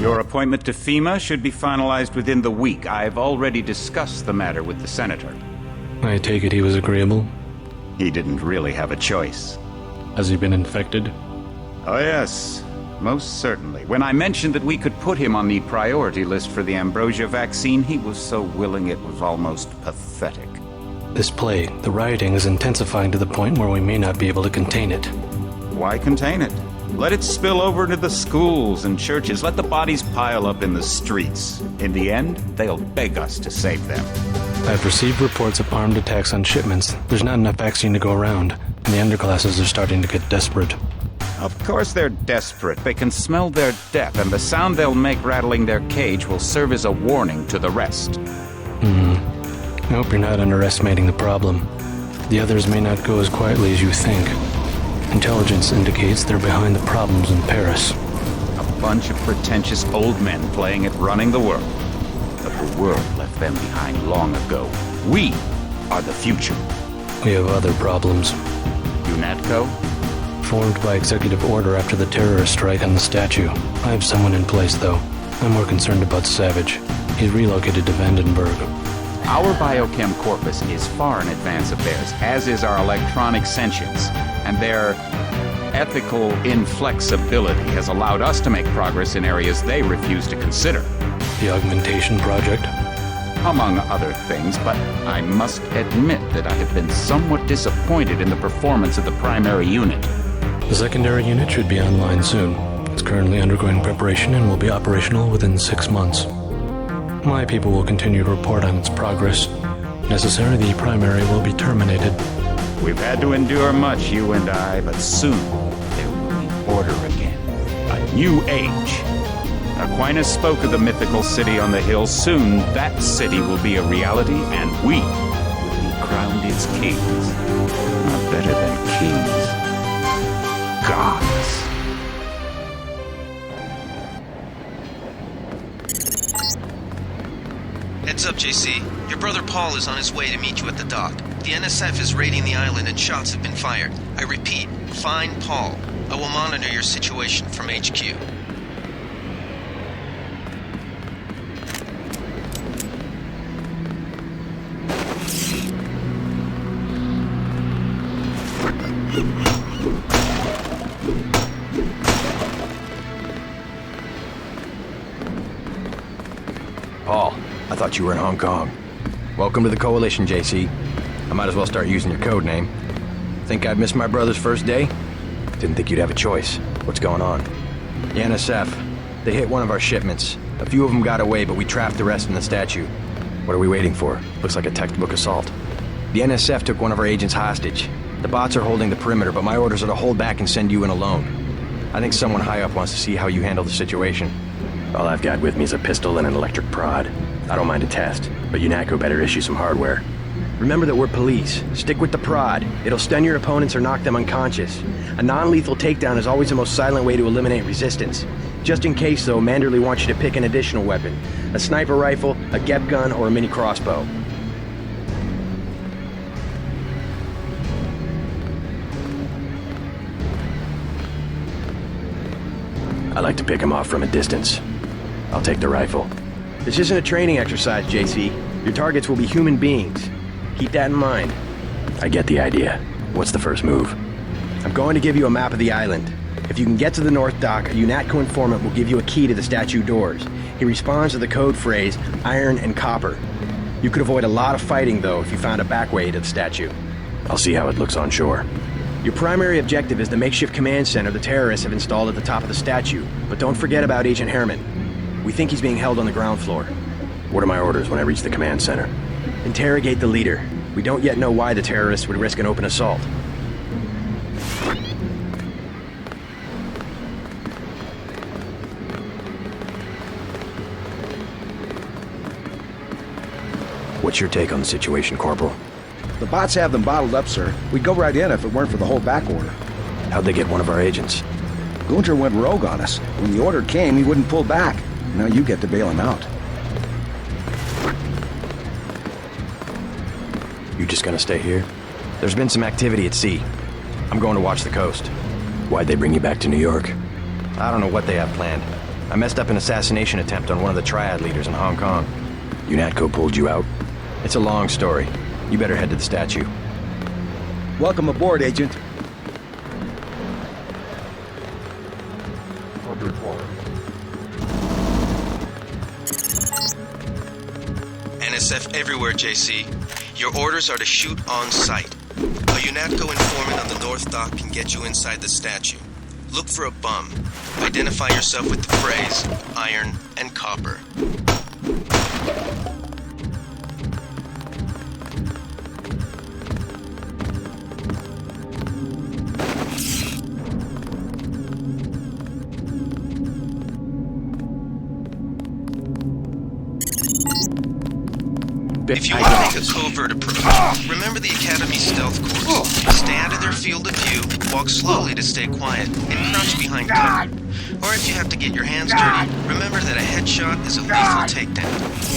Your appointment to FEMA should be finalized within the week. I've already discussed the matter with the senator. I take it he was agreeable? He didn't really have a choice. Has he been infected? Oh yes, most certainly. When I mentioned that we could put him on the priority list for the ambrosia vaccine, he was so willing it was almost pathetic. This plague, the rioting is intensifying to the point where we may not be able to contain it. Why contain it? Let it spill over into the schools and churches. Let the bodies pile up in the streets. In the end, they'll beg us to save them. I've received reports of armed attacks on shipments. There's not enough vaccine to go around, and the underclasses are starting to get desperate. Of course they're desperate. They can smell their death, and the sound they'll make rattling their cage will serve as a warning to the rest. I hope you're not underestimating the problem. The others may not go as quietly as you think. Intelligence indicates they're behind the problems in Paris. A bunch of pretentious old men playing at running the world. But the world left them behind long ago. We are the future. We have other problems. UNATCO? Formed by executive order after the terrorist strike on the statue. I have someone in place, though. I'm more concerned about Savage. He's relocated to Vandenberg. Our biochem corpus is far in advance of theirs, as is our electronic sentience. And their ethical inflexibility has allowed us to make progress in areas they refuse to consider. The augmentation project? Among other things, but I must admit that I have been somewhat disappointed in the performance of the primary unit. The secondary unit should be online soon. It's currently undergoing preparation and will be operational within 6 months. My people will continue to report on its progress. If necessary, the primary will be terminated. We've had to endure much, you and I, but soon there will be order again. A new age. Aquinas spoke of the mythical city on the hill. Soon that city will be a reality, and we will be crowned its kings. Not better than kings. Gods. Heads up, JC. Your brother Paul is on his way to meet you at the dock. The NSF is raiding the island and shots have been fired. I repeat, find Paul. I will monitor your situation from HQ. Paul, I thought you were in Hong Kong. Welcome to the Coalition, JC. I might as well start using your code name. Think I've missed my brother's first day? Didn't think you'd have a choice. What's going on? The NSF. They hit one of our shipments. A few of them got away, but we trapped the rest in the statue. What are we waiting for? Looks like a textbook assault. The NSF took one of our agents hostage. The bots are holding the perimeter, but my orders are to hold back and send you in alone. I think someone high up wants to see how you handle the situation. All I've got with me is a pistol and an electric prod. I don't mind a test, but UNATCO better issue some hardware. Remember that we're police. Stick with the prod. It'll stun your opponents or knock them unconscious. A non-lethal takedown is always the most silent way to eliminate resistance. Just in case, though, Manderley wants you to pick an additional weapon. A sniper rifle, a GEP gun, or a mini crossbow. I like to pick them off from a distance. I'll take the rifle. This isn't a training exercise, JC. Your targets will be human beings. Keep that in mind. I get the idea. What's the first move? I'm going to give you a map of the island. If you can get to the North Dock, a UNATCO informant will give you a key to the statue doors. He responds to the code phrase, iron and copper. You could avoid a lot of fighting, though, if you found a back way to the statue. I'll see how it looks on shore. Your primary objective is the makeshift command center the terrorists have installed at the top of the statue. But don't forget about Agent Herman. We think he's being held on the ground floor. What are my orders when I reach the command center? Interrogate the leader. We don't yet know why the terrorists would risk an open assault. What's your take on the situation, Corporal? The bots have them bottled up, sir. We'd go right in if it weren't for the whole back order. How'd they get one of our agents? Gunter went rogue on us. When the order came, he wouldn't pull back. Now you get to bail him out. You just gonna stay here? There's been some activity at sea. I'm going to watch the coast. Why'd they bring you back to New York? I don't know what they have planned. I messed up an assassination attempt on one of the triad leaders in Hong Kong. UNATCO pulled you out? It's a long story. You better head to the statue. Welcome aboard, Agent. NSF everywhere, JC. Your orders are to shoot on sight. A UNATCO informant on the North Dock can get you inside the statue. Look for a bum. Identify yourself with the phrase, iron and copper. If you want to make a covert approach, remember the Academy stealth course. Stay out of their field of view, walk slowly to stay quiet, and crouch behind cover. Or if you have to get your hands dirty, remember that a headshot is a lethal takedown.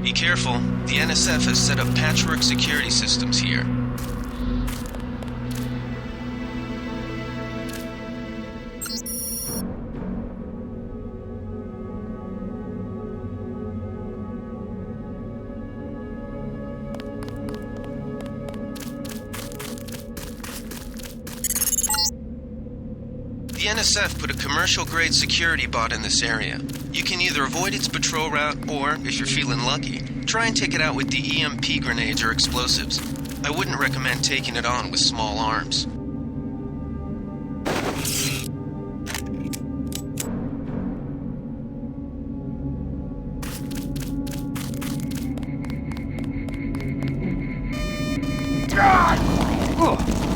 Be careful. The NSF has set up patchwork security systems here. The NSF put a commercial-grade security bot in this area. You can either avoid its patrol route, or, if you're feeling lucky, try and take it out with the EMP grenades or explosives. I wouldn't recommend taking it on with small arms. God! Ugh.